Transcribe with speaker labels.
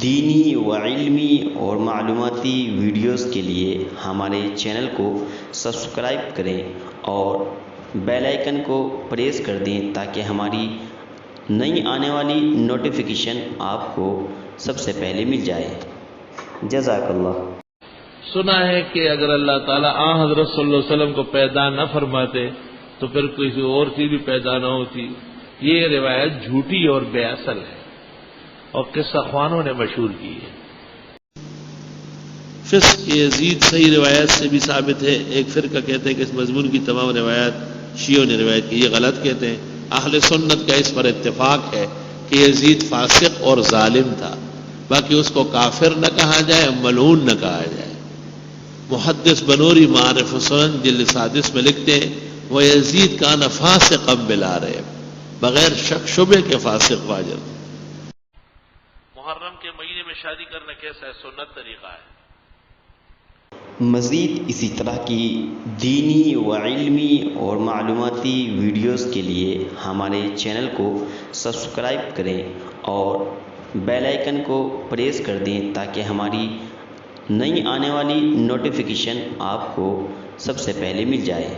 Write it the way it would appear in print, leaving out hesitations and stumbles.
Speaker 1: دینی و علمی اور معلوماتی ویڈیوز کے لیے ہمارے چینل کو سبسکرائب کریں اور بیل آئیکن کو پریس کر دیں تاکہ ہماری نئی آنے والی نوٹیفیکیشن آپ کو سب سے پہلے مل جائے۔ جزاک اللہ۔
Speaker 2: سنا ہے کہ اگر اللہ تعالیٰ حضرت صلی اللہ علیہ وسلم کو پیدا نہ فرماتے تو پھر کسی اور چیز بھی پیدا نہ ہوتی۔ یہ روایت جھوٹی اور بے اصل ہے اور قصہ خوانوں نے مشہور کی ہے۔ فسق یزید صحیح روایت سے بھی ثابت ہے۔ ایک فرقہ کہتے ہیں کہ اس مضمون کی تمام روایات شیعوں نے روایت کی، یہ غلط کہتے ہیں۔ اہل سنت کا اس پر اتفاق ہے کہ یزید فاسق اور ظالم تھا، باقی اس کو کافر نہ کہا جائے، ملعون نہ کہا جائے۔ محدث بنوری معارف السنن جلد 7 میں لکھتے ہیں وہ یزید کان فاسقا بلا ریب، بغیر شک شبے کے فاسق فاجر۔ محرم کے مہینے میں شادی کرنا کیسا ہے؟ سنت طریقہ ہے۔
Speaker 1: مزید اسی طرح کی دینی و علمی اور معلوماتی ویڈیوز کے لیے ہمارے چینل کو سبسکرائب کریں اور بیل آئیکن کو پریس کر دیں تاکہ ہماری نئی آنے والی نوٹیفیکیشن آپ کو سب سے پہلے مل جائے۔